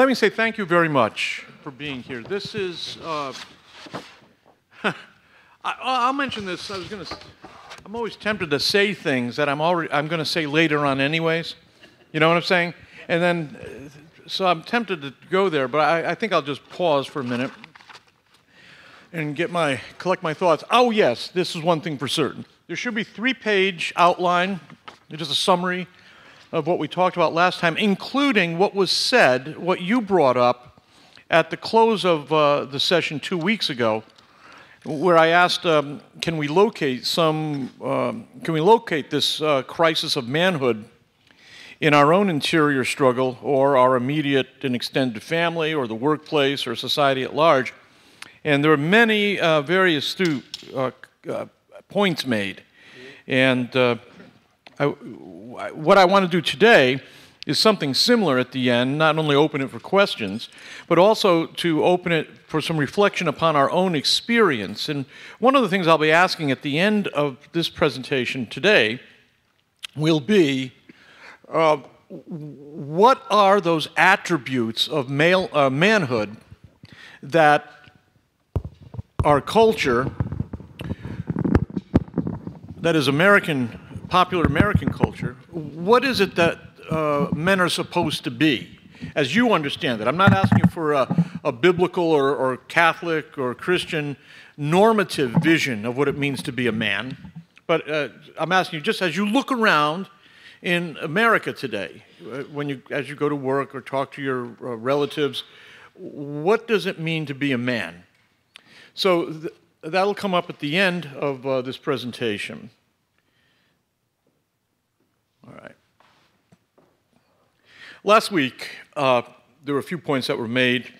Let me say thank you very much for being here. This is, I'll mention this. I'm always tempted to say things that I'm going to say later on anyways. You know what I'm saying? And then, so I'm tempted to go there, but I think I'll just pause for a minute and collect my thoughts. Oh yes, this is one thing for certain. There should be 3-page outline, just a summary of what we talked about last time, including what was said, what you brought up at the close of the session 2 weeks ago, where I asked, can we locate this crisis of manhood in our own interior struggle, or our immediate and extended family, or the workplace, or society at large? And there are many very astute points made. And what I want to do today is something similar at the end, not only open it for questions, but also to open it for some reflection upon our own experience. And one of the things I'll be asking at the end of this presentation today will be, what are those attributes of manhood that our culture, that is popular American culture, what is it that men are supposed to be, as you understand it? I'm not asking you for a biblical or Catholic or Christian normative vision of what it means to be a man, but I'm asking you, just as you look around in America today, as you go to work or talk to your relatives, what does it mean to be a man? So that'll come up at the end of this presentation. All right. Last week, there were a few points that were made,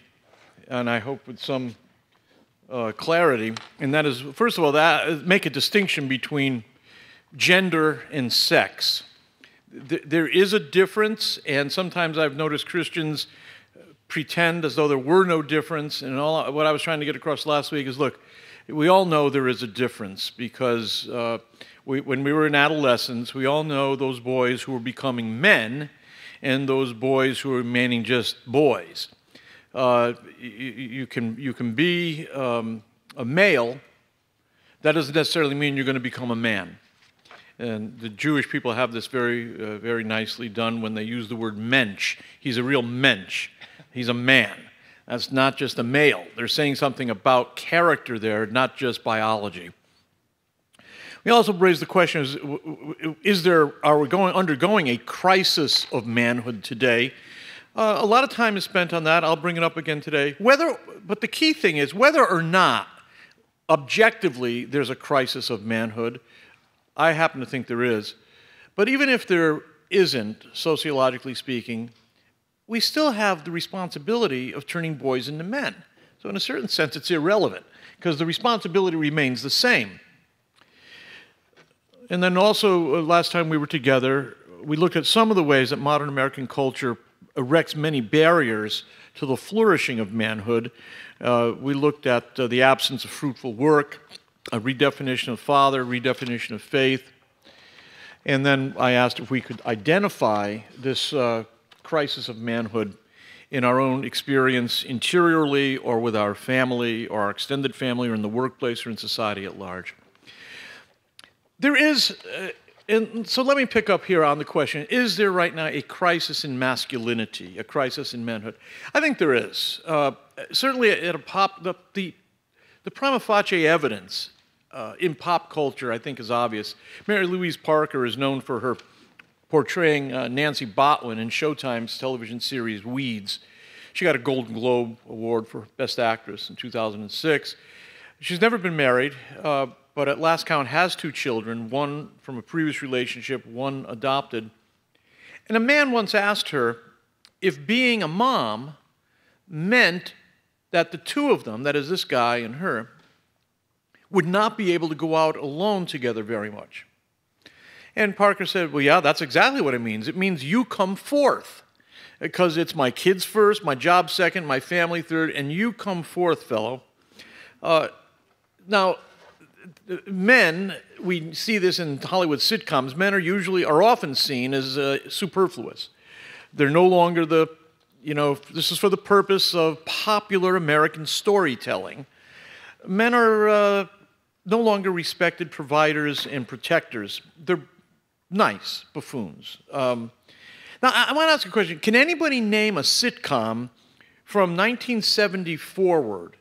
and I hope with some clarity, and that is, first of all, make a distinction between gender and sex. There is a difference, and sometimes I've noticed Christians pretend as though there were no difference, and what I was trying to get across last week is, look, we all know there is a difference, because when we were in adolescence, we all know those boys who were becoming men and those boys who are remaining just boys. You can be a male. That doesn't necessarily mean you're going to become a man. And the Jewish people have this very nicely done when they use the word mensch. He's a real mensch. He's a man. That's not just a male. They're saying something about character there, not just biology. We also raised the question, are we undergoing a crisis of manhood today? A lot of time is spent on that. I'll bring it up again today. But the key thing is, whether or not objectively there's a crisis of manhood, I happen to think there is. But even if there isn't, sociologically speaking, we still have the responsibility of turning boys into men. So in a certain sense, it's irrelevant, because the responsibility remains the same. And then also, last time we were together, we looked at some of the ways that modern American culture erects many barriers to the flourishing of manhood. We looked at the absence of fruitful work, a redefinition of father, redefinition of faith. And then I asked if we could identify this crisis of manhood in our own experience interiorly, or with our family, or our extended family, or in the workplace, or in society at large. There is, and so let me pick up here on the question, is there right now a crisis in masculinity, a crisis in manhood? I think there is. Certainly the prima facie evidence in pop culture, I think, is obvious. Mary Louise Parker is known for her portraying Nancy Botwin in Showtime's television series Weeds. She got a Golden Globe Award for Best Actress in 2006. She's never been married, but at last count has 2 children, one from a previous relationship, one adopted. And a man once asked her if being a mom meant that the 2 of them, that is this guy and her, would not be able to go out alone together very much. And Parker said, well, yeah, that's exactly what it means. It means you come forth, because it's my kids first, my job second, my family third, and you come forth, fellow. Now, men, we see this in Hollywood sitcoms, men are often seen as superfluous. They're no longer the you know, this is for the purpose of popular American storytelling. Men are no longer respected providers and protectors. They're nice buffoons. Now, I want to ask a question. Can anybody name a sitcom from 1970 forward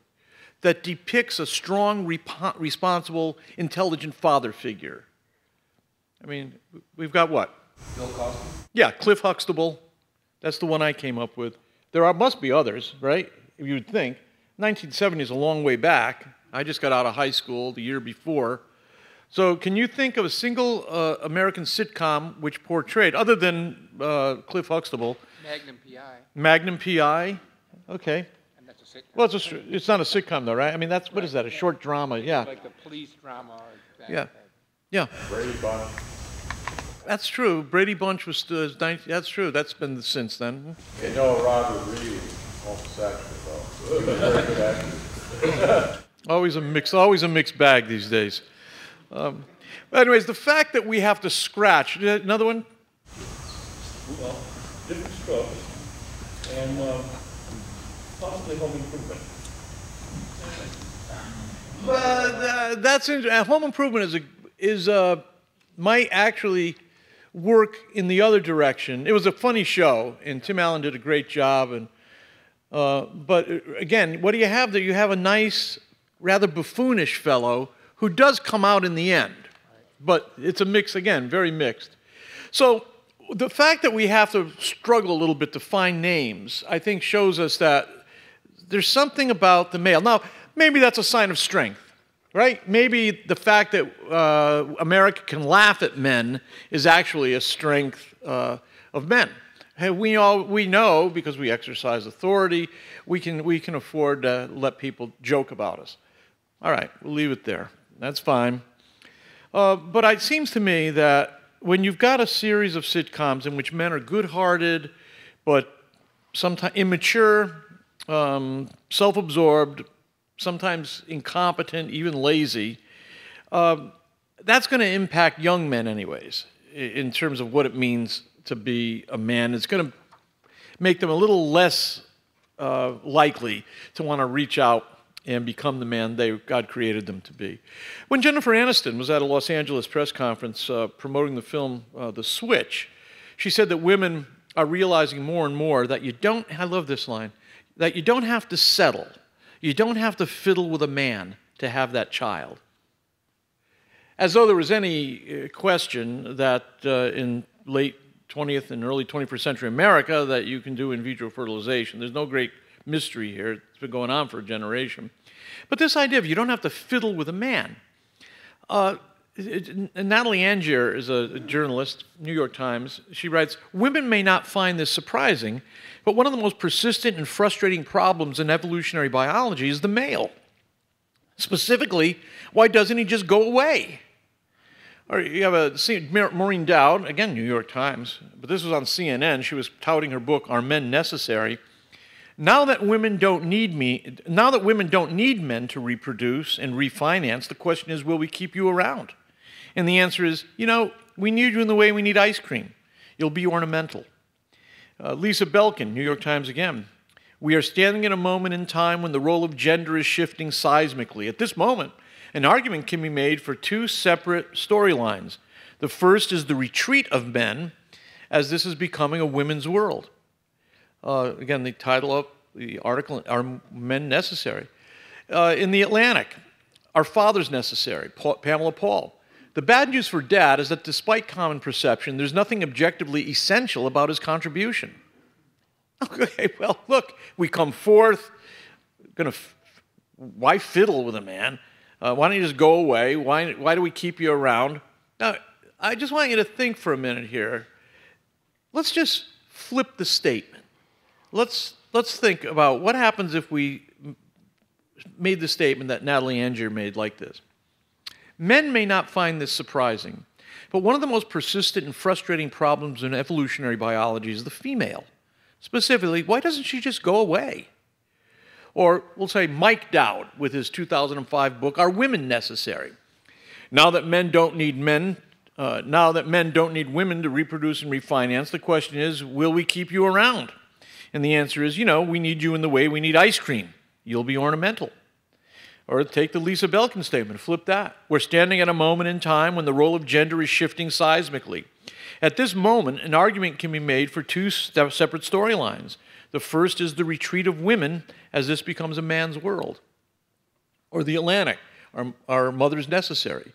that depicts a strong, responsible, intelligent father figure? I mean, we've got what? Bill Cosby? Yeah, Cliff Huxtable. That's the one I came up with. Must be others, right? You would think. 1970 is a long way back. I just got out of high school the year before. So can you think of a single American sitcom which portrayed, other than Cliff Huxtable? Magnum P.I. Magnum P.I.? Okay. And that's a sitcom. Well, it's not a sitcom, though, right? I mean, what is that, a short drama? Yeah. Like the police drama. Or that, Yeah. Yeah. Brady Bunch. That's true. Brady Bunch was, that's true. That's been since then. You know Robert Reed is homosexual, though. Very good actor. Always a mixed bag these days. Anyways, the fact that we have to scratch, another one? Well, different strokes, and possibly home improvement. Home Improvement might actually work in the other direction. It was a funny show, and Tim Allen did a great job. And but again, what do you have there? You have a nice, rather buffoonish fellow who does come out in the end. But it's a mix, again, very mixed. So the fact that we have to struggle a little bit to find names, I think, shows us that there's something about the male. Now, maybe that's a sign of strength, right? Maybe the fact that America can laugh at men is actually a strength of men. We know, because we exercise authority, we can afford to let people joke about us. All right, we'll leave it there. That's fine. But it seems to me that when you've got a series of sitcoms in which men are good-hearted, but sometimes immature, self-absorbed, sometimes incompetent, even lazy, that's going to impact young men anyways, in terms of what it means to be a man. It's going to make them a little less likely to want to reach out and become the man God created them to be. When Jennifer Aniston was at a Los Angeles press conference promoting the film The Switch, she said that women are realizing more and more that I love this line, that you don't have to settle. You don't have to fiddle with a man to have that child. As though there was any question that in late 20th and early 21st century America that you can do in vitro fertilization. There's no great mystery here. It's been going on for a generation. But this idea of you don't have to fiddle with a man. Natalie Angier is a journalist, New York Times. She writes, "Women may not find this surprising, but one of the most persistent and frustrating problems in evolutionary biology is the male. Specifically, why doesn't he just go away?" Or you have Maureen Dowd, again, New York Times, but this was on CNN. She was touting her book, Are Men Necessary? Now that women don't need men to reproduce and refinance, the question is, will we keep you around? And the answer is, we need you in the way we need ice cream. You'll be ornamental. Lisa Belkin, New York Times again. "We are standing at a moment in time when the role of gender is shifting seismically. At this moment, an argument can be made for two separate storylines. The first is the retreat of men, as this is becoming a women's world." Again, the title of the article, Are Men Necessary? In The Atlantic, "Are Fathers Necessary?" Pamela Paul. "The bad news for Dad is that despite common perception, there's nothing objectively essential about his contribution." Okay, well, look, we come forth, why fiddle with a man? Why don't you just go away? Why do we keep you around? Now, I just want you to think for a minute here. Let's just flip the statement. Let's think about what happens if we made the statement that Natalie Angier made like this. "Men may not find this surprising, but one of the most persistent and frustrating problems in evolutionary biology is the female. Specifically, why doesn't she just go away?" Or we'll say Mike Dowd with his 2005 book, Are Women Necessary? Now that men don't need women to reproduce and refinance, the question is, will we keep you around? And the answer is, you know, we need you in the way we need ice cream. You'll be ornamental. Or take the Lisa Belkin statement, flip that. We're standing at a moment in time when the role of gender is shifting seismically. At this moment, an argument can be made for two separate storylines. The first is the retreat of women as this becomes a man's world. Or the Atlantic, our mother's necessary.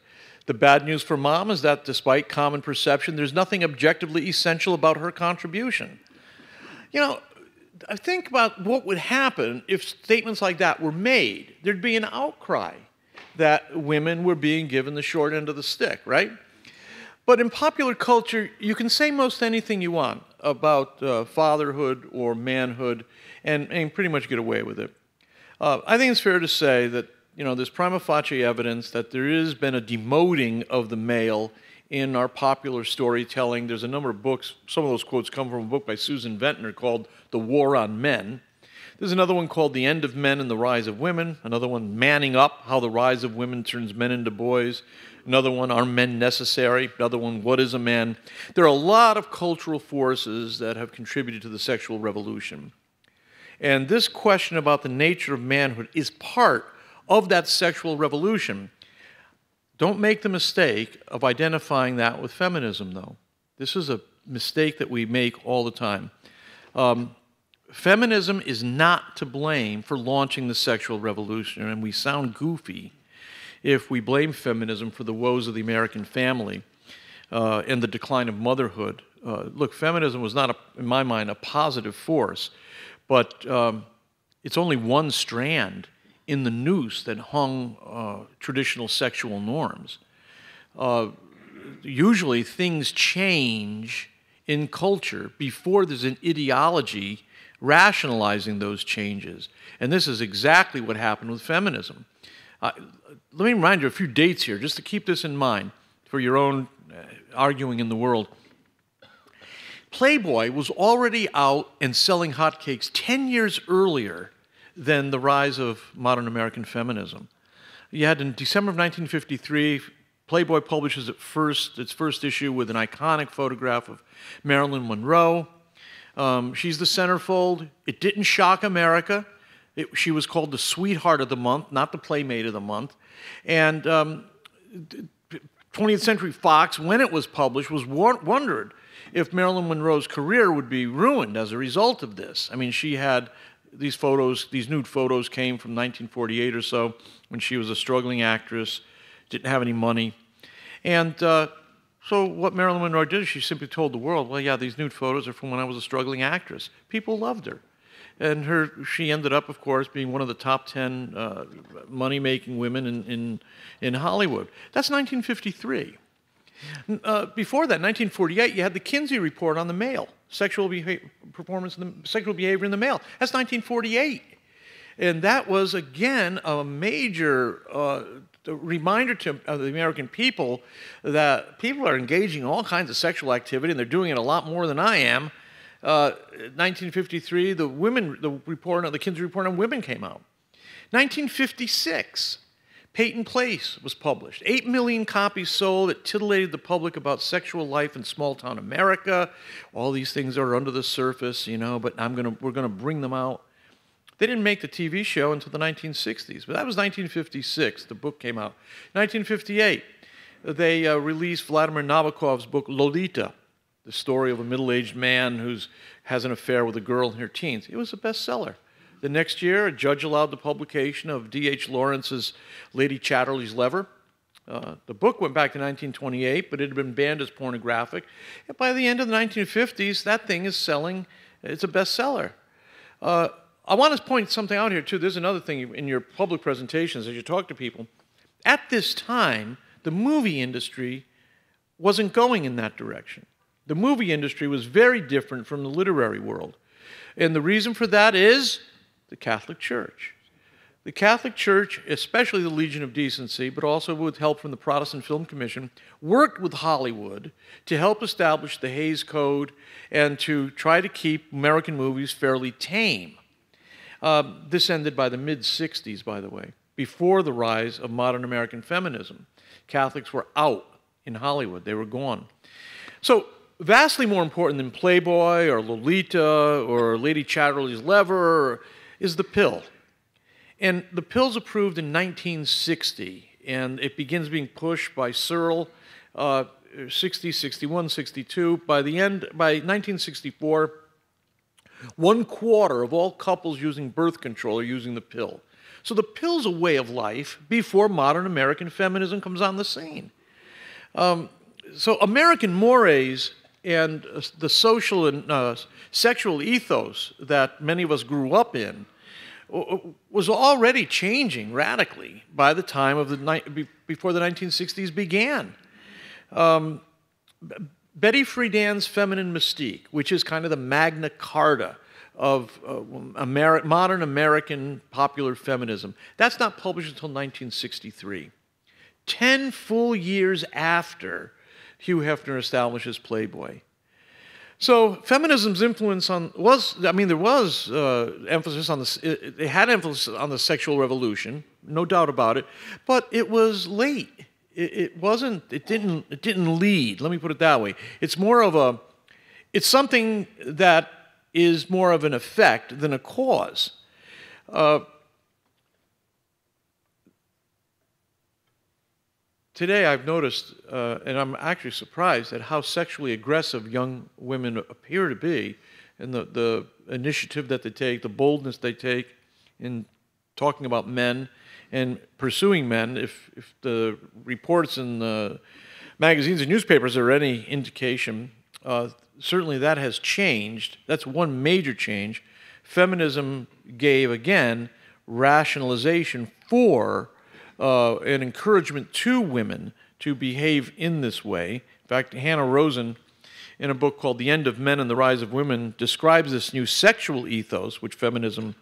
The bad news for mom is that despite common perception, there's nothing objectively essential about her contribution. You know, I think about what would happen if statements like that were made. There'd be an outcry that women were being given the short end of the stick, right? But in popular culture, you can say most anything you want about fatherhood or manhood and pretty much get away with it. I think it's fair to say that, you know, there's prima facie evidence that there has been a demoting of the male in our popular storytelling. There's a number of books. Some of those quotes come from a book by Susan Ventnor called The War on Men. There's another one called The End of Men and the Rise of Women. Another one, Manning Up, How the Rise of Women Turns Men into Boys. Another one, Are Men Necessary? Another one, What is a Man? There are a lot of cultural forces that have contributed to the sexual revolution. And this question about the nature of manhood is part of that sexual revolution. Don't make the mistake of identifying that with feminism, though. This is a mistake that we make all the time. Feminism is not to blame for launching the sexual revolution, and we sound goofy if we blame feminism for the woes of the American family and the decline of motherhood. Look, feminism was not, in my mind, a positive force, but it's only one strand in the noose that hung traditional sexual norms. Usually things change in culture before there's an ideology rationalizing those changes. And this is exactly what happened with feminism. Let me remind you a few dates here, just to keep this in mind for your own arguing in the world. Playboy was already out and selling hotcakes 10 years earlier than the rise of modern American feminism. You had in December of 1953, Playboy publishes its first issue with an iconic photograph of Marilyn Monroe. She's the centerfold. It didn't shock America. She was called the sweetheart of the month, not the playmate of the month. And 20th Century Fox, when it was published, was wondered if Marilyn Monroe's career would be ruined as a result of this. I mean, she had these photos, these nude photos came from 1948 or so, when she was a struggling actress, didn't have any money. And so what Marilyn Monroe did is she simply told the world, well, yeah, these nude photos are from when I was a struggling actress. People loved her. And she ended up, of course, being one of the top 10 money-making women in Hollywood. That's 1953. Before that, 1948, you had the Kinsey Report on the male, sexual behavior in the male. That's 1948. And that was, again, a major reminder to the American people that people are engaging in all kinds of sexual activity, and they're doing it a lot more than I am. 1953, the Kinsey Report on Women came out. 1956, Peyton Place was published. 8 million copies sold. It titillated the public about sexual life in small-town America. All these things are under the surface, you know, but we're gonna bring them out. They didn't make the TV show until the 1960s, but that was 1956. The book came out. 1958, they released Vladimir Nabokov's book Lolita, the story of a middle-aged man who has an affair with a girl in her teens. It was a bestseller. The next year, a judge allowed the publication of D.H. Lawrence's Lady Chatterley's Lever. The book went back to 1928, but it had been banned as pornographic. And by the end of the 1950s, that thing is selling. It's a bestseller. I want to point something out here, too. There's another thing in your public presentations as you talk to people. At this time, the movie industry wasn't going in that direction. The movie industry was very different from the literary world. And the reason for that is the Catholic Church. The Catholic Church, especially the Legion of Decency, but also with help from the Protestant Film Commission, worked with Hollywood to help establish the Hays Code and to try to keep American movies fairly tame. This ended by the mid-60s, by the way, before the rise of modern American feminism. Catholics were out in Hollywood. They were gone. So vastly more important than Playboy or Lolita or Lady Chatterley's Lever is the pill. And the pill's approved in 1960, and it begins being pushed by Searle, 60, 61, 62. By 1964, 1/4 of all couples using birth control are using the pill. So the pill's a way of life before modern American feminism comes on the scene. So American mores and the social and sexual ethos that many of us grew up in was already changing radically by the time of before the 1960s began. Betty Friedan's Feminine Mystique, which is kind of the Magna Carta of modern American popular feminism, that's not published until 1963. 10 full years after Hugh Hefner establishes Playboy. So feminism's influence there was emphasis on it had emphasis on the sexual revolution, no doubt about it, but it was late. It didn't lead, let me put it that way. It's something that is more of an effect than a cause. Today I've noticed, and I'm actually surprised at how sexually aggressive young women appear to be, and the initiative that they take, the boldness they take in talking about men and pursuing men. If the reports in the magazines and newspapers are any indication, certainly that has changed. That's one major change. Feminism gave, again, rationalization for an encouragement to women to behave in this way. In fact, Hannah Rosen, in a book called The End of Men and the Rise of Women, describes this new sexual ethos, which feminism,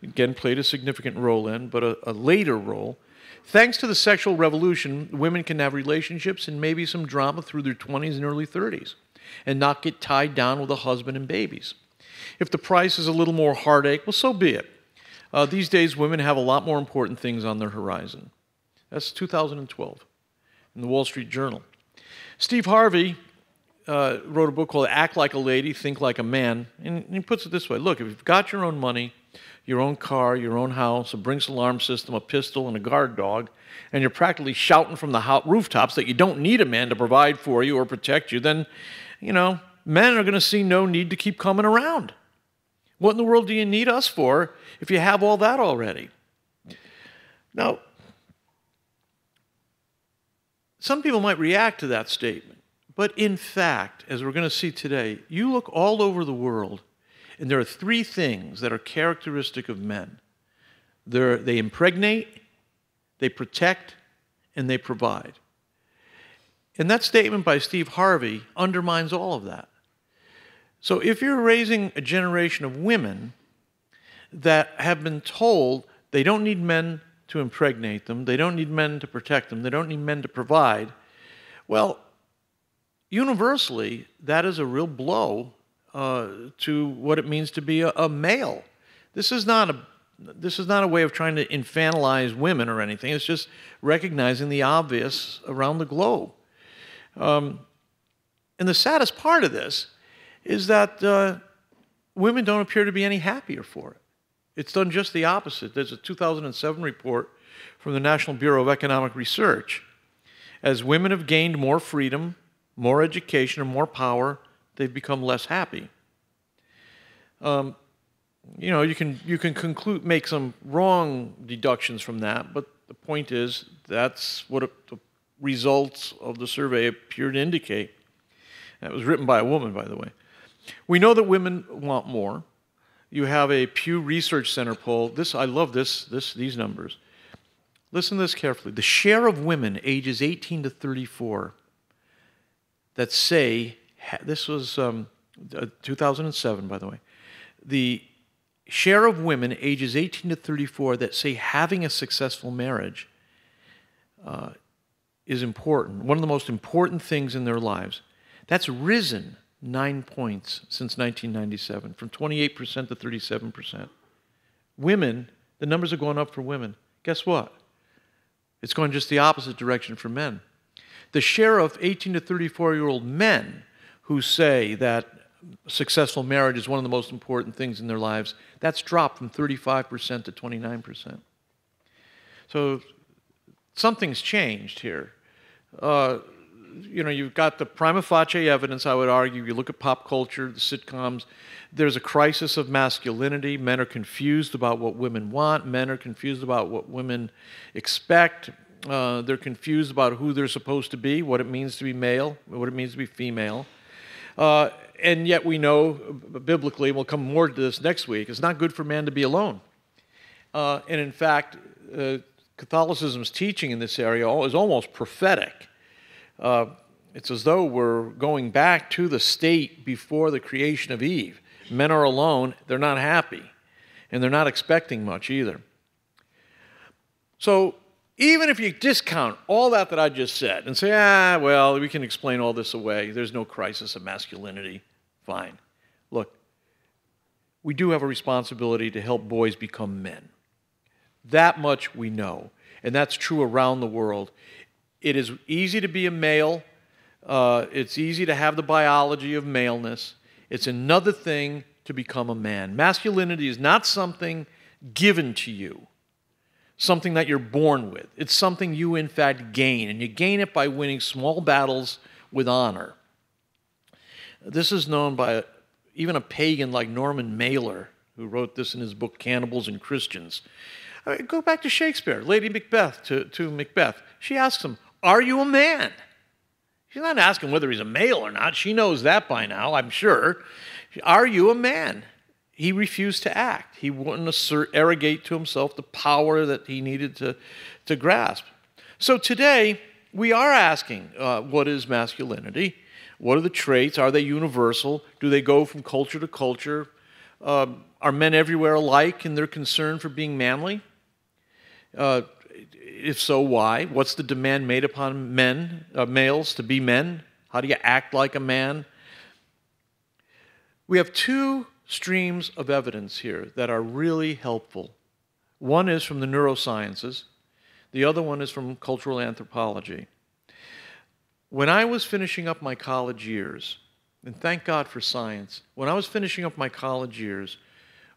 again, played a significant role in, but a later role. Thanks to the sexual revolution, women can have relationships and maybe some drama through their 20s and early 30s and not get tied down with a husband and babies. If the price is a little more heartache, well, so be it. These days, women have a lot more important things on their horizon. That's 2012 in the Wall Street Journal. Steve Harvey wrote a book called Act Like a Lady, Think Like a Man, and he puts it this way. Look, if you've got your own money, your own car, your own house, a Brinks alarm system, a pistol, and a guard dog, and you're practically shouting from the rooftops that you don't need a man to provide for you or protect you, then, men are going to see no need to keep coming around. What in the world do you need us for if you have all that already? Now, some people might react to that statement, but in fact, as we're going to see today, you look all over the world, and there are three things that are characteristic of men. They impregnate, they protect, and they provide. And that statement by Steve Harvey undermines all of that. So if you're raising a generation of women that have been told they don't need men to impregnate them, they don't need men to protect them, they don't need men to provide, well, universally, that is a real blow to what it means to be a male. This is not a way of trying to infantilize women or anything. It's just recognizing the obvious around the globe. And the saddest part of this is that women don't appear to be any happier for it. It's done just the opposite. There's a 2007 report from the National Bureau of Economic Research. As women have gained more freedom, more education, and more power, they've become less happy. You can make some wrong deductions from that, but the point is that's what the results of the survey appear to indicate. That was written by a woman, by the way. We know that women want more. You have a Pew Research Center poll. I love these numbers. Listen to this carefully. The share of women ages 18 to 34 that say, this was 2007, by the way, the share of women ages 18 to 34 that say having a successful marriage is important, one of the most important things in their lives. That's risen 9 points since 1997, from 28% to 37%. Women, the numbers are going up for women. Guess what? It's going just the opposite direction for men. The share of 18 to 34-year-old men who say that successful marriage is one of the most important things in their lives, that's dropped from 35% to 29%. So something's changed here. You've got the prima facie evidence, I would argue. You look at pop culture, the sitcoms, there's a crisis of masculinity. Men are confused about what women want. Men are confused about what women expect. They're confused about who they're supposed to be, what it means to be male, what it means to be female. And yet we know, biblically, and we'll come more to this next week, it's not good for man to be alone. And in fact, Catholicism's teaching in this area is almost prophetic. It's as though we're going back to the state before the creation of Eve. Men are alone, they're not happy, and they're not expecting much either. So even if you discount all that I just said and say, well, we can explain all this away, there's no crisis of masculinity, fine. Look, we do have a responsibility to help boys become men. That much we know, and that's true around the world. It is easy to be a male. It's easy to have the biology of maleness. It's another thing to become a man. Masculinity is not something given to you, something that you're born with. It's something you, in fact, gain, and you gain it by winning small battles with honor. This is known by even a pagan like Norman Mailer, who wrote this in his book Cannibals and Christians. Go back to Shakespeare, Lady Macbeth to Macbeth. She asks him, "Are you a man?" She's not asking whether he's a male or not. She knows that by now, I'm sure. Are you a man? He refused to act. He wouldn't arrogate to himself the power that he needed to grasp. So today, we are asking, what is masculinity? What are the traits? Are they universal? Do they go from culture to culture? Are men everywhere alike in their concern for being manly? If so, why? What's the demand made upon males to be men? How do you act like a man? We have two streams of evidence here that are really helpful. One is from the neurosciences. The other one is from cultural anthropology. When I was finishing up my college years, and thank God for science, when I was finishing up my college years,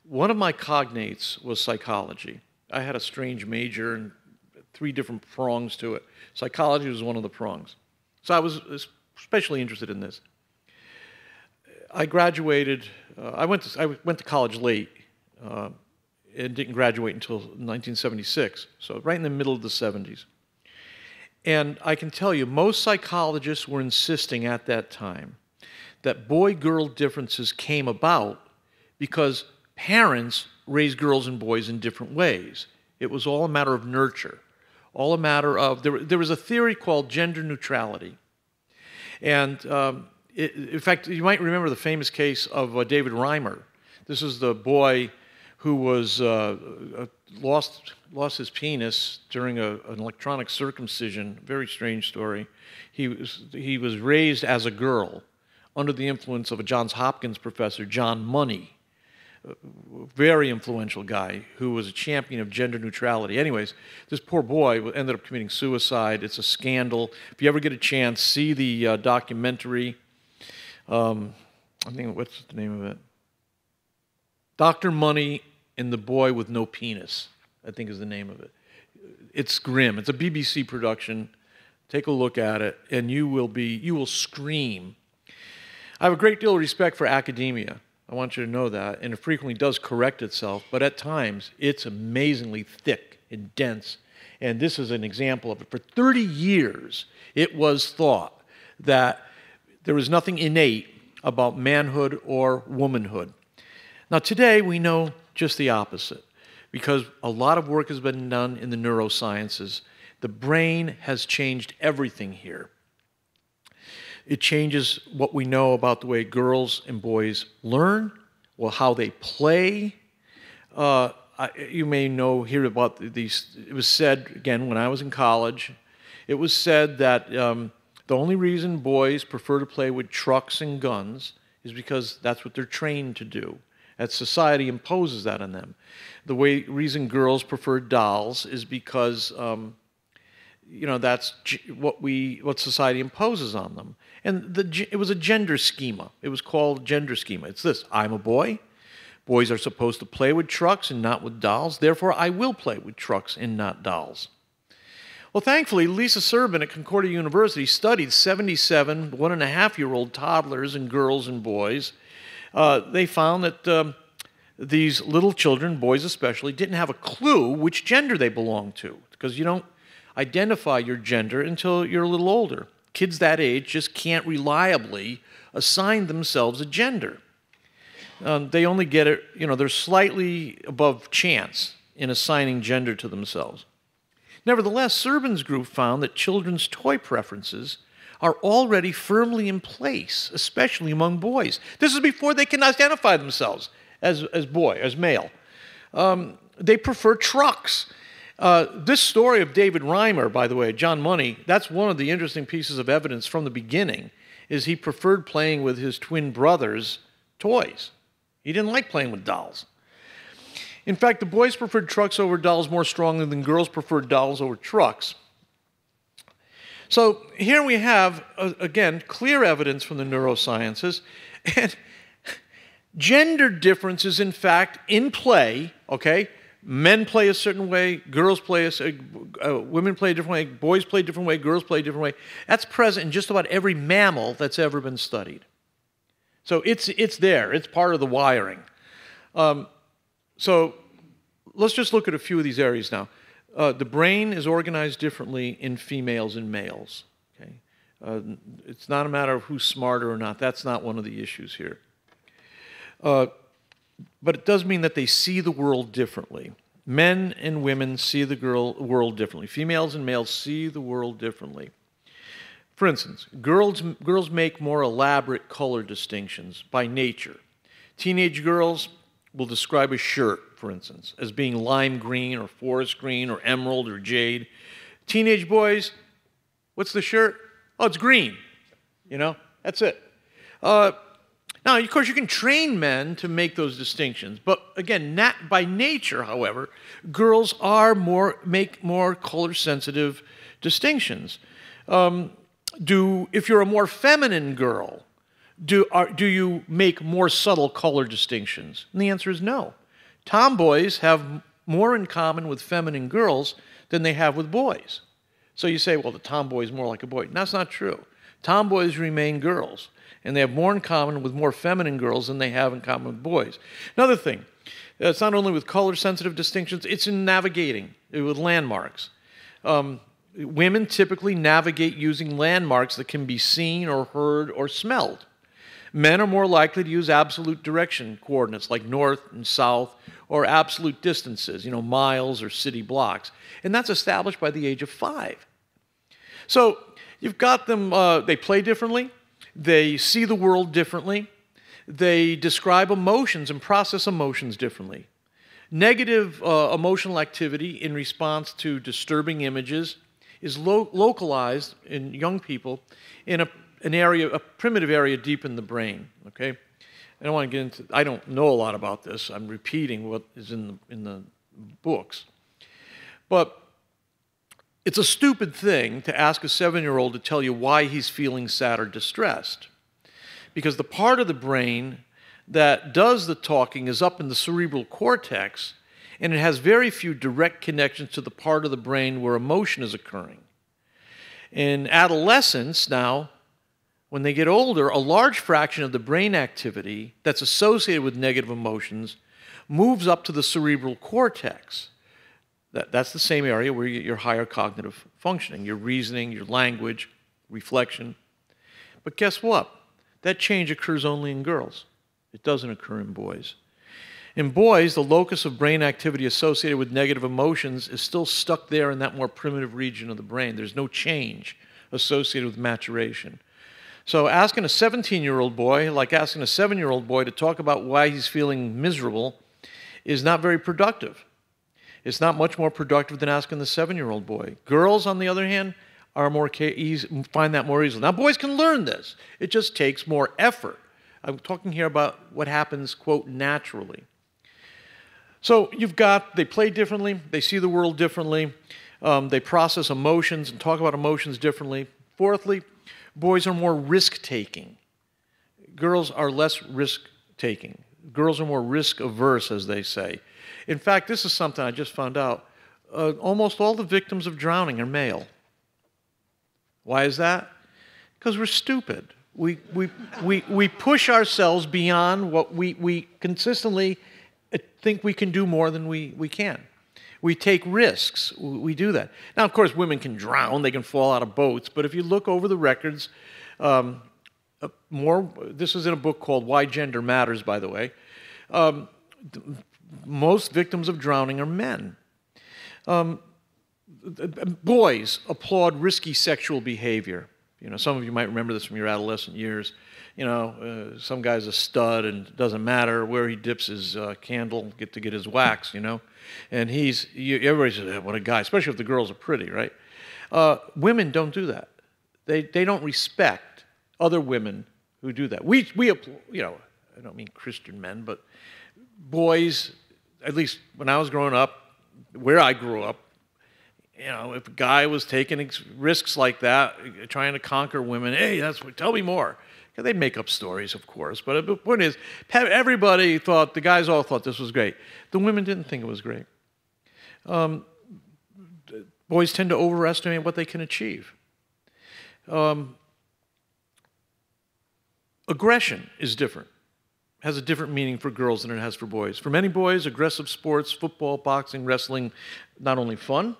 one of my cognates was psychology. I had a strange major and 3 different prongs to it. Psychology was one of the prongs. So I was especially interested in this. I graduated, I went to college late and didn't graduate until 1976, so right in the middle of the 70s. And I can tell you, most psychologists were insisting at that time that boy-girl differences came about because parents raised girls and boys in different ways. It was all a matter of nurture, all a matter of, there was a theory called gender neutrality. And in fact, you might remember the famous case of David Reimer. This is the boy who was lost his penis during an electronic circumcision. Very strange story. He was raised as a girl under the influence of a Johns Hopkins professor, John Money, a very influential guy who was a champion of gender neutrality. Anyways, this poor boy ended up committing suicide. It's a scandal. If you ever get a chance, see the documentary. I think, what's the name of it? Dr. Money and the Boy with No Penis, I think is the name of it. It's grim. It's a BBC production. Take a look at it, and you will scream. I have a great deal of respect for academia. I want you to know that, and it frequently does correct itself, but at times it's amazingly thick and dense, and this is an example of it. For 30 years, it was thought that there was nothing innate about manhood or womanhood. Now today we know just the opposite, because a lot of work has been done in the neurosciences. The brain has changed everything here. It changes what we know about the way girls and boys learn, well, how they play. You may hear about these. It was said, again, when I was in college, it was said that the only reason boys prefer to play with trucks and guns is because that's what they're trained to do. That society imposes that on them. The reason girls prefer dolls is because that's what society imposes on them. And it was a gender schema. It was called gender schema. It's this: I'm a boy. Boys are supposed to play with trucks and not with dolls. Therefore, I will play with trucks and not dolls. Well, thankfully, Lisa Serban at Concordia University studied 77 1.5-year-old toddlers and girls and boys. They found that these little children, boys especially, didn't have a clue which gender they belonged to, because you don't identify your gender until you're a little older. Kids that age just can't reliably assign themselves a gender. They only get it, they're slightly above chance in assigning gender to themselves. Nevertheless, Serban's group found that children's toy preferences are already firmly in place, especially among boys. This is before they can identify themselves as male. They prefer trucks. This story of David Reimer, by the way, John Money, that's one of the interesting pieces of evidence from the beginning, is he preferred playing with his twin brothers' toys. He didn't like playing with dolls. In fact, the boys preferred trucks over dolls more strongly than girls preferred dolls over trucks. So here we have, again, clear evidence from the neurosciences. And gender differences, in fact, in play, okay? Men play a certain way, women play a different way, boys play a different way, girls play a different way. That's present in just about every mammal that's ever been studied. So it's there. It's part of the wiring. So let's just look at a few of these areas now. The brain is organized differently in females and males. Okay? It's not a matter of who's smarter or not. That's not one of the issues here. But it does mean that they see the world differently. Men and women see the world differently. Females and males see the world differently. For instance, girls make more elaborate color distinctions by nature. Teenage girls will describe a shirt, for instance, as being lime green or forest green or emerald or jade. Teenage boys, what's the shirt? Oh, it's green. That's it. Now, of course, you can train men to make those distinctions, but again, by nature, however, girls make more color-sensitive distinctions. If you're a more feminine girl, do you make more subtle color distinctions? And the answer is no. Tomboys have more in common with feminine girls than they have with boys. So you say, well, the tomboy is more like a boy. That's not true. Tomboys remain girls, and they have more in common with more feminine girls than they have in common with boys. Another thing, it's not only with color-sensitive distinctions, it's in navigating, with landmarks. Women typically navigate using landmarks that can be seen or heard or smelled. Men are more likely to use absolute direction coordinates like north and south, or absolute distances, miles or city blocks. And that's established by the age of 5. So you've got them, they play differently, they see the world differently, they describe emotions and process emotions differently. Negative emotional activity in response to disturbing images is localized in young people in a primitive area deep in the brain. Okay, I don't know a lot about this. I'm repeating what is in the books, but it's a stupid thing to ask a 7-year-old to tell you why he's feeling sad or distressed, because the part of the brain that does the talking is up in the cerebral cortex, and it has very few direct connections to the part of the brain where emotion is occurring. In adolescence now, when they get older, a large fraction of the brain activity that's associated with negative emotions moves up to the cerebral cortex. That's the same area where you get your higher cognitive functioning, your reasoning, your language, reflection. But guess what? That change occurs only in girls. It doesn't occur in boys. In boys, the locus of brain activity associated with negative emotions is still stuck there in that more primitive region of the brain. There's no change associated with maturation. So asking a 17-year-old boy, like asking a 7-year-old boy to talk about why he's feeling miserable, is not very productive. It's not much more productive than asking the 7-year-old boy. Girls, on the other hand, find that more easily. Now, boys can learn this. It just takes more effort. I'm talking here about what happens, quote, naturally. So they play differently, they see the world differently. They process emotions and talk about emotions differently. Fourthly, boys are more risk-taking. Girls are less risk-taking. Girls are more risk-averse, as they say. In fact, this is something I just found out. Almost all the victims of drowning are male. Why is that? Because we're stupid. We push ourselves beyond what we consistently think we can do more than we can. We take risks. We do that. Now, of course, women can drown. They can fall out of boats. But if you look over the records, this is in a book called Why Gender Matters, by the way. Most victims of drowning are men. Boys applaud risky sexual behavior. You know, some of you might remember this from your adolescent years. You know, some guy's a stud and it doesn't matter where he dips his candle to get his wax, you know. And everybody says, what a guy, especially if the girls are pretty, right? Women don't do that. They don't respect other women who do that. We you know, I don't mean Christian men, but boys, at least when I was growing up, where I grew up, you know, if a guy was taking risks like that, trying to conquer women, hey, tell me more. They'd make up stories, of course. But the point is, everybody thought, the guys all thought this was great. The women didn't think it was great. Boys tend to overestimate what they can achieve. Aggression is different. Has a different meaning for girls than it has for boys. For many boys, aggressive sports, football, boxing, wrestling, not only fun,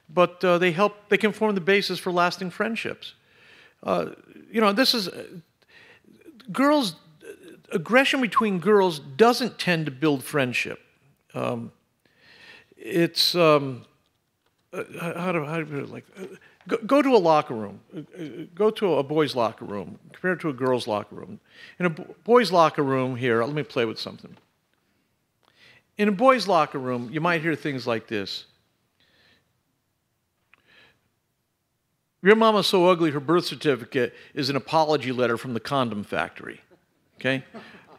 but they can form the basis for lasting friendships. You know, this is, aggression between girls doesn't tend to build friendship. How do I put it, like, go to a locker room. Go to a boys' locker room. Compare it to a girls' locker room. In a boys' locker room here, let me play with something. In a boys' locker room, you might hear things like this. Your mama's so ugly, her birth certificate is an apology letter from the condom factory. Okay?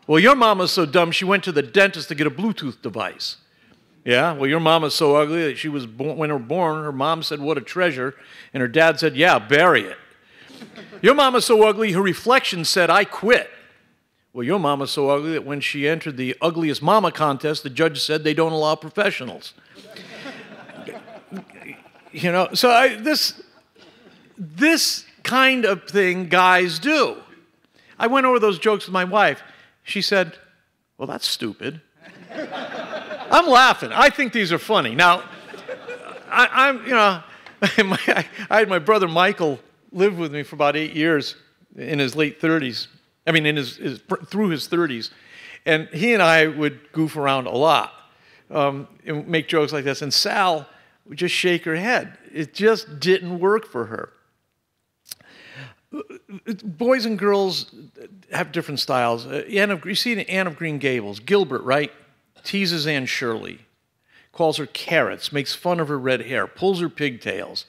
Well, your mama's so dumb, she went to the dentist to get a Bluetooth device. Yeah? Well, your mama's so ugly that she was when her born, her mom said, what a treasure, and her dad said, yeah, bury it. Your mama's so ugly, her reflection said, I quit. Well, your mama's so ugly that when she entered the ugliest mama contest, the judge said they don't allow professionals. You know, so this kind of thing guys do. I went over those jokes with my wife. She said, well, that's stupid. I'm laughing. I think these are funny. Now, you know, I had my brother Michael live with me for about 8 years in his late 30s. I mean, through his 30s. And he and I would goof around a lot and make jokes like this. And Sal would just shake her head. It just didn't work for her. Boys and girls have different styles. You see in Anne of Green Gables, Gilbert, right, teases Anne Shirley, calls her carrots, makes fun of her red hair, pulls her pigtails.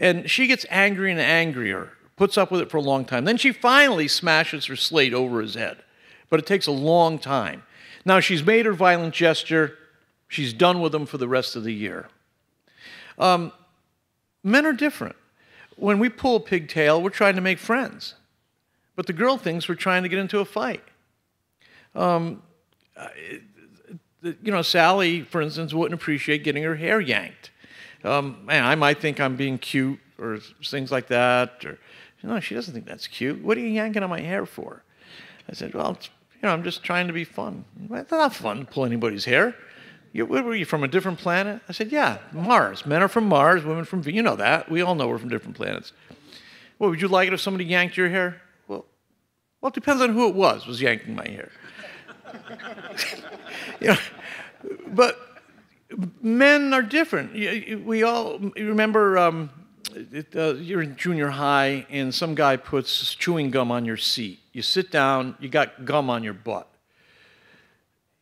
And she gets angrier and angrier, puts up with it for a long time. Then she finally smashes her slate over his head. But it takes a long time. Now, she's made her violent gesture. She's done with him for the rest of the year. Men are different. When we pull a pigtail, we're trying to make friends. But the girl thinks we're trying to get into a fight. You know, Sally, for instance, wouldn't appreciate getting her hair yanked. Man, I might think I'm being cute or things like that. Or, no, she doesn't think that's cute. What are you yanking on my hair for? I said, well, you know, I'm just trying to be fun. Well, it's not fun to pull anybody's hair. What were you, from a different planet? I said, yeah, Mars. Men are from Mars, women from Venus. You know that. We all know we're from different planets. Well, would you like it if somebody yanked your hair? Well, it depends on who it was yanking my hair. You know, but men are different. We all remember you're in junior high and some guy puts chewing gum on your seat. You sit down, you got gum on your butt.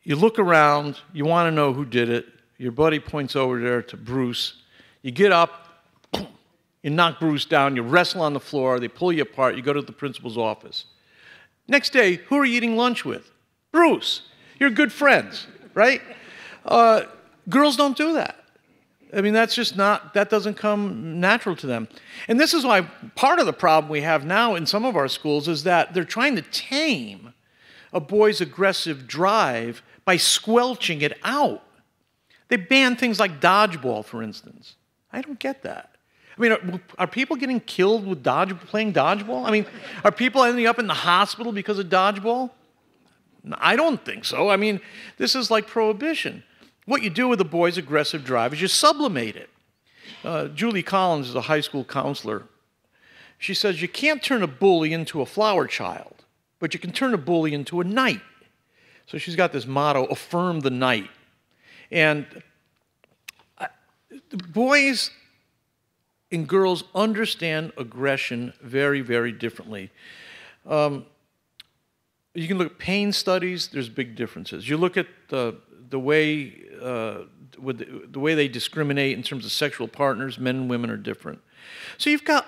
You look around, you want to know who did it. Your buddy points over there to Bruce. You get up, you knock Bruce down, you wrestle on the floor, they pull you apart, you go to the principal's office. Next day, who are you eating lunch with? Bruce. You're good friends, right? Girls don't do that. I mean, that's just not, that doesn't come natural to them. And this is why part of the problem we have now in some of our schools is that they're trying to tame a boy's aggressive drive by squelching it out. They ban things like dodgeball, for instance. I don't get that. I mean, are people getting killed with playing dodgeball? I mean, are people ending up in the hospital because of dodgeball? I don't think so. I mean, this is like prohibition. What you do with a boy's aggressive drive is you sublimate it. Julie Collins is a high school counselor. She says you can't turn a bully into a flower child, but you can turn a bully into a knight. So she's got this motto, affirm the knight. And boys and girls understand aggression very, very differently. You can look at pain studies, there's big differences. You look at the way they discriminate in terms of sexual partners, men and women are different. So you've got,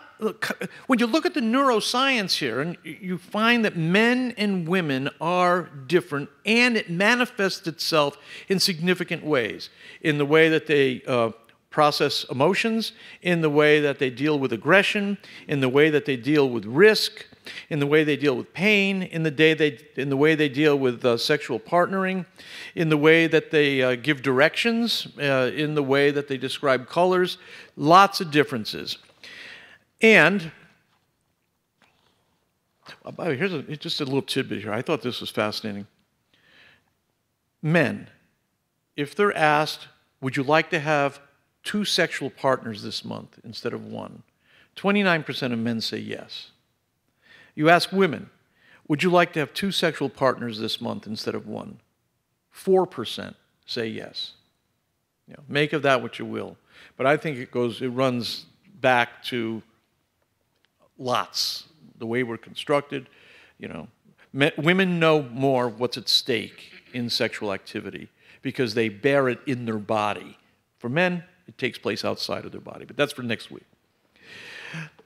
when you look at the neuroscience here, and you find that men and women are different, and it manifests itself in significant ways, in the way that they process emotions, in the way that they deal with aggression, in the way that they deal with risk, in the way they deal with pain, in the way they deal with sexual partnering, in the way that they give directions, in the way that they describe colors. Lots of differences. And here's just a little tidbit here. I thought this was fascinating. Men, if they're asked, would you like to have 2 sexual partners this month instead of 1? 29% of men say yes. You ask women, would you like to have 2 sexual partners this month instead of 1? 4% say yes. You know, make of that what you will. But I think it runs back to lots, the way we're constructed. You know, women know more what's at stake in sexual activity because they bear it in their body. For men, it takes place outside of their body, but that's for next week.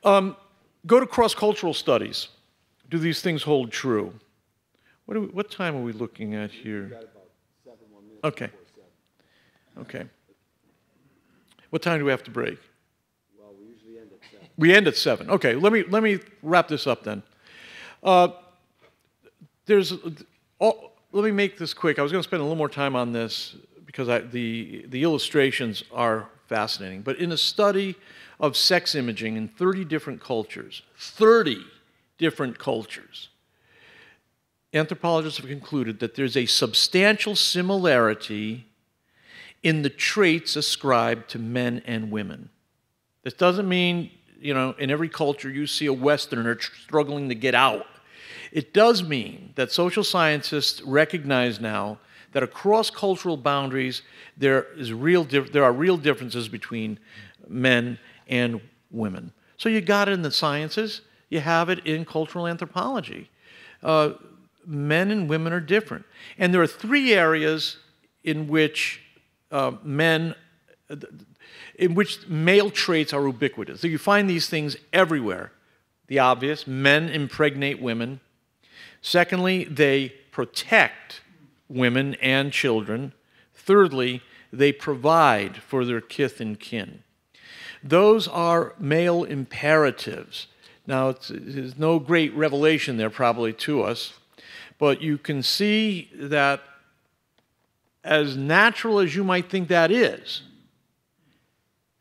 Go to cross-cultural studies. Do these things hold true? What time are we looking at here? We've got about 7 more minutes. Okay. Before 7. Okay. What time do we have to break? Well, we usually end at 7. We end at 7. Okay, let me wrap this up then. Let me make this quick. I was going to spend a little more time on this because the illustrations are fascinating. But in a study of sex imaging in 30 different cultures, 30 different cultures, anthropologists have concluded that there's a substantial similarity in the traits ascribed to men and women. This doesn't mean, you know, in every culture you see a Westerner struggling to get out. It does mean that social scientists recognize now that across cultural boundaries there are real differences between men and women. So you got it in the sciences, you have it in cultural anthropology. Men and women are different. And there are 3 areas in which male traits are ubiquitous. So you find these things everywhere. The obvious, men impregnate women. Secondly, they protect women and children. Thirdly, they provide for their kith and kin. Those are male imperatives. Now, there's no great revelation there probably to us, but you can see that as natural as you might think that is,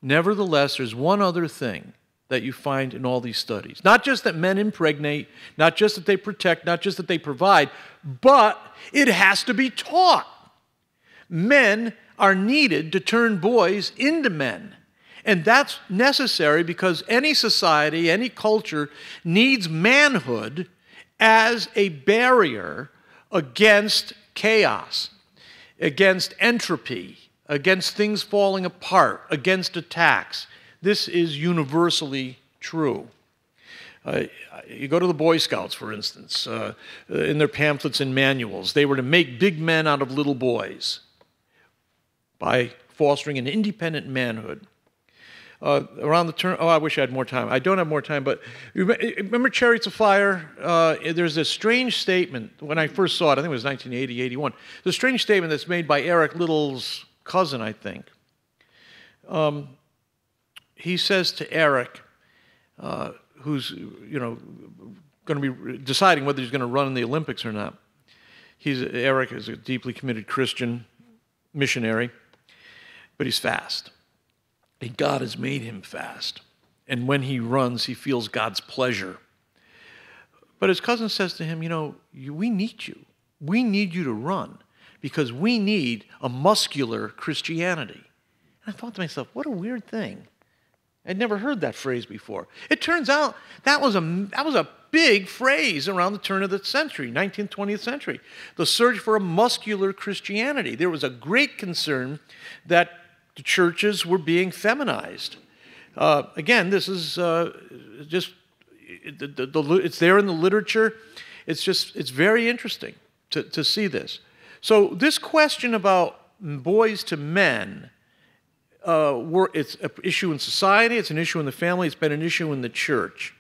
nevertheless, there's one other thing that you find in all these studies. Not just that men impregnate, not just that they protect, not just that they provide, but it has to be taught. Men are needed to turn boys into men. And that's necessary because any society, any culture needs manhood as a barrier against chaos, against entropy, against things falling apart, against attacks. This is universally true. You go to the Boy Scouts, for instance, in their pamphlets and manuals, they were to make big men out of little boys by fostering an independent manhood. Around the turn, I wish I had more time. I don't have more time, but remember Chariots of Fire? There's this strange statement, when I first saw it, I think it was 1980, 81. There's a strange statement that's made by Eric Little's cousin, I think. he says to Eric, who's going to be deciding whether he's going to run in the Olympics or not. Eric is a deeply committed Christian missionary, but he's fast. And God has made him fast. And when he runs, he feels God's pleasure. But his cousin says to him, we need you. We need you to run because we need a muscular Christianity. And I thought to myself, what a weird thing. I'd never heard that phrase before. It turns out that was a big phrase around the turn of the century, 19th, 20th century. The search for a muscular Christianity. There was a great concern that the churches were being feminized. Again, this is just, it's there in the literature. It's very interesting to see this. So this question about boys to men, it's an issue in society, it's an issue in the family, it's been an issue in the church.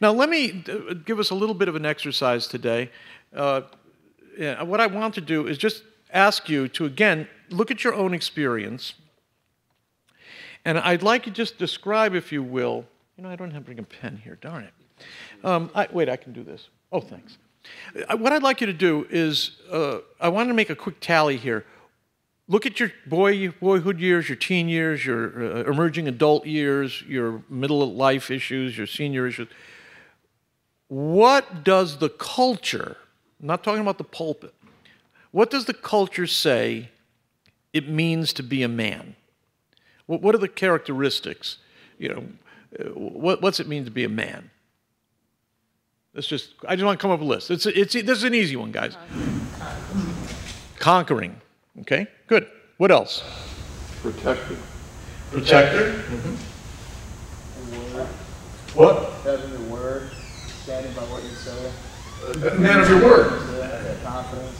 Now let me give us a little bit of an exercise today. What I want to do is just ask you to, again, look at your own experience. And I'd like you to just describe, if you will, I don't have to bring a pen here, darn it. Wait, I can do this. Oh, thanks. What I'd like you to do is, I want to make a quick tally here. Look at your boyhood years, your teen years, your emerging adult years, your middle life issues, your senior issues. What does the culture, I'm not talking about the pulpit, what does the culture say it means to be a man? What are the characteristics? What's it mean to be a man? I just want to come up with a list. This is an easy one, guys. Conquering. Okay, good. What else? Protected. Protector. Word. What? Having the word, standing by what you say. Man of your word. Confidence.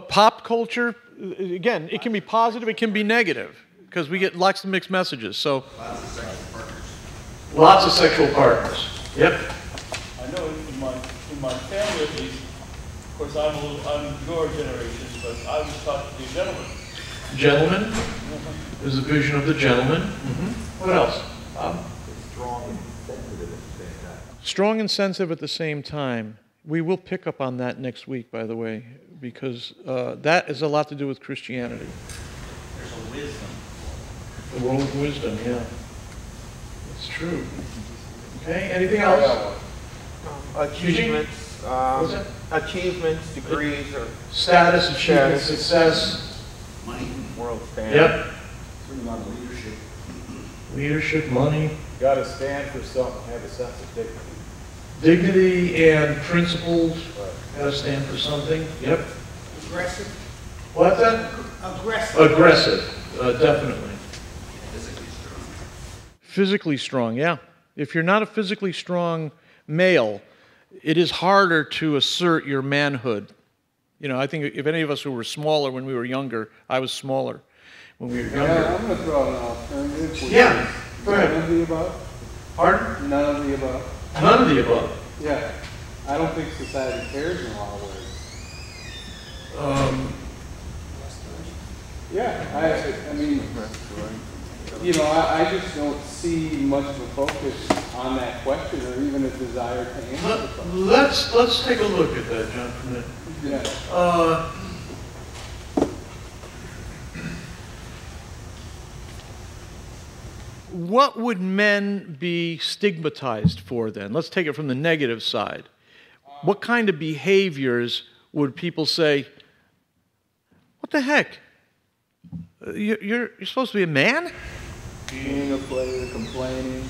Pop culture, again, it can be positive, it can be negative, because we get lots of mixed messages. So, lots of sexual partners. Yep. I know in my family at least, of course I'm your generation, but I was taught to be a gentleman. Gentleman. There's a vision of the gentleman. What else? Strong and sensitive at the same time. Strong and sensitive at the same time. We will pick up on that next week, by the way, because that has a lot to do with Christianity. There's a wisdom. The world of wisdom, yeah. It's true. Okay, anything else? Achievements, What's that? achievements, degrees, or Status, achievement, Status. success. world standard. Yep. Leadership. Leadership, money, Got to stand for something, have a sense of dignity. dignity and principles. Right. Gotta stand for something. Yep. Aggressive. What's that? Aggressive. Aggressive, definitely. Physically strong, yeah. If you're not a physically strong male, it is harder to assert your manhood. I think if any of us who were smaller when we were younger, I was smaller when we were younger. Yeah, I'm going to throw out an alternative. Which Yeah, is go ahead. None of the above. Pardon? None of the above. None of the above. Yeah. I don't think society cares in a lot of ways. Yeah, I mean, I just don't see much of a focus on that question or even a desire to answer the question. Let's take a look at that, John, for a minute. Yeah. What would men be stigmatized for then? Let's take it from the negative side. What kind of behaviors would people say, what the heck? You're supposed to be a man? Being a player, complaining,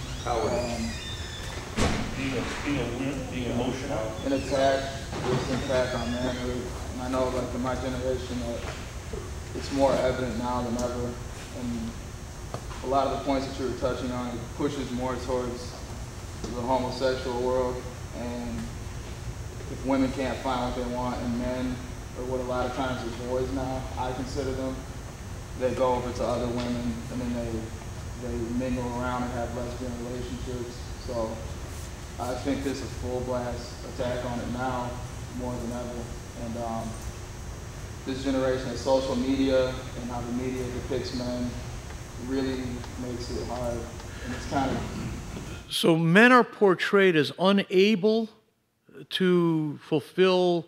Being emotional. an attack, this attack on manhood. And I know, like in my generation, that it's more evident now than ever. And a lot of the points that you were touching on, it pushes more towards the homosexual world. And if women can't find what they want in men, or what a lot of times is boys now, I consider them, they go over to other women and then they mingle around and have lesbian relationships. So I think there's a full blast attack on it now more than ever. And this generation of social media and how the media depicts men really makes it hard. And it's kind of... So men are portrayed as unable to fulfill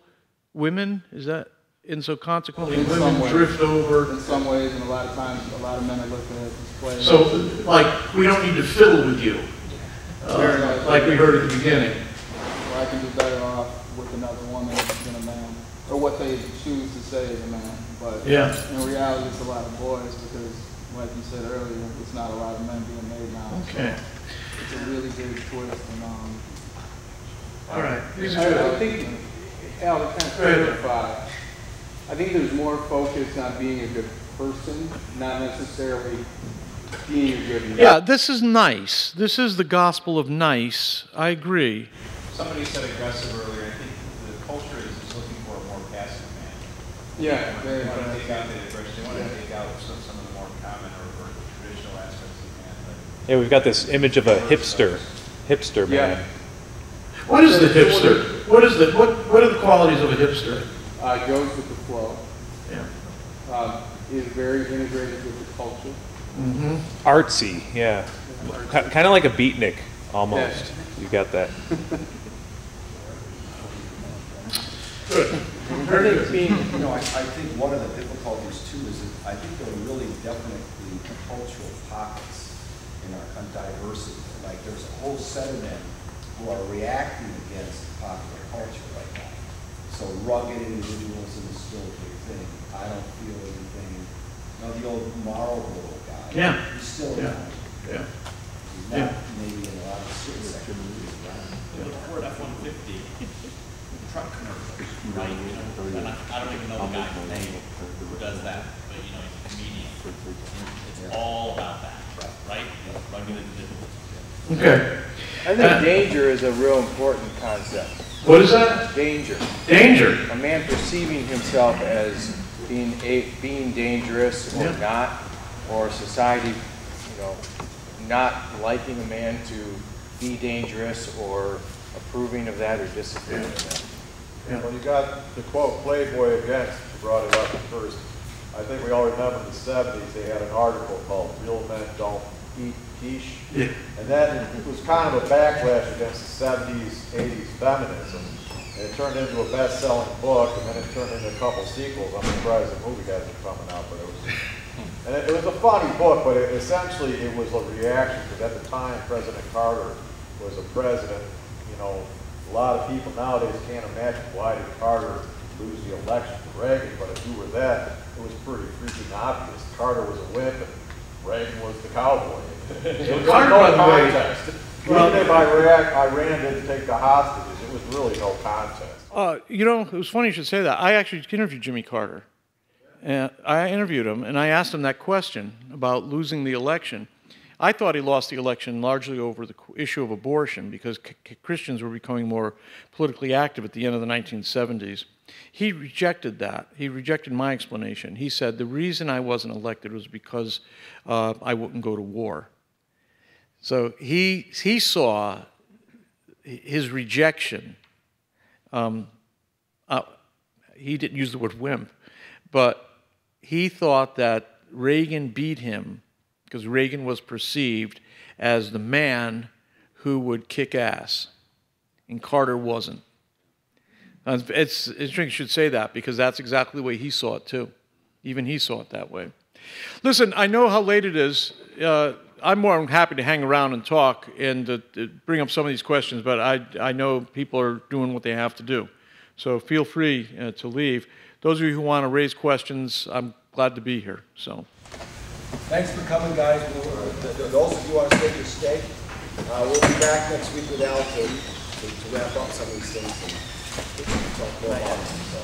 women? Is that, and so consequently In some women ways. drift over? In some ways, and a lot of times, a lot of men are looked at as players. So, like, we don't need to fiddle with you, like we heard at the beginning. Or I can be better off with another woman than a man, or what they choose to say is a man. But Yeah. in reality, it's a lot of boys because, like you said earlier, it's not a lot of men being made now. Okay. So it's a really big twist. And All right. I think, Al, to kind of clarify, I think there's more focus on being a good person, not necessarily being a good man. Yeah, this is nice. This is the gospel of nice. I agree. Somebody said aggressive earlier. I think the culture is looking for a more passive man. Yeah. very They want to bad. take out the aggression. They want to take out some of the more common or traditional aspects of manhood. Yeah, we've got this image of a hipster man. Yeah. What is the hipster? What is the what are the qualities of a hipster? Goes with the flow. Yeah. Is very integrated with the culture. Artsy, yeah. Kind of like a beatnik, almost. You got that. I think one of the difficulties too is that I think there are really definitely cultural pockets in our diversity. Like there's a whole set of men who are reacting against popular culture right now. So rugged individualism is still a big thing. I don't feel anything. You know, the old Marlboro guy. Yeah. He's still around. Yeah. He's not maybe in a lot of certain sector movies around. The Ford F-150 truck commercials, right? You know, and I don't even know the guy's name who does that, but you know, he's a comedian. And it's all about that, right? Rugged individuals. Okay. I think danger is a real important concept. What is that? Danger. Danger. A man perceiving himself as being dangerous or not, or society, not liking a man to be dangerous or approving of that or disapproving of that. Well, you got the quote, Playboy against, you brought it up first. I think we all remember in the 70s, they had an article called Real Men Don't Eat Quiche. Yeah. And that was kind of a backlash against the 70s, 80s feminism. And it turned into a best-selling book, and then it turned into a couple sequels. I'm surprised the movie guys are coming out, but it was... And it was a funny book, but essentially it was a reaction, because at the time President Carter was a president. A lot of people nowadays can't imagine why did Carter lose the election to Reagan, but if you were that, it was pretty freaking obvious. Carter was a wimp and Reagan was the cowboy. It was Carter, no by the way, contest. Even if Iran didn't take the hostages, it was really no contest. It was funny you should say that. I actually interviewed Jimmy Carter. And I interviewed him, and I asked him that question about losing the election. I thought he lost the election largely over the issue of abortion because Christians were becoming more politically active at the end of the 1970s. He rejected that. He rejected my explanation. He said, the reason I wasn't elected was because I wouldn't go to war. So he saw his rejection. He didn't use the word wimp, but he thought that Reagan beat him because Reagan was perceived as the man who would kick ass, and Carter wasn't. It's interesting you should say that because that's exactly the way he saw it too. Even he saw it that way. Listen, I know how late it is. I'm more than happy to hang around and talk and to bring up some of these questions, but I know people are doing what they have to do. So feel free to leave. Those of you who want to raise questions, I'm glad to be here. So. Thanks for coming, guys. Those of you who want to stay, just stay. We'll be back next week with Al to wrap up some of these things and talk more about them. So.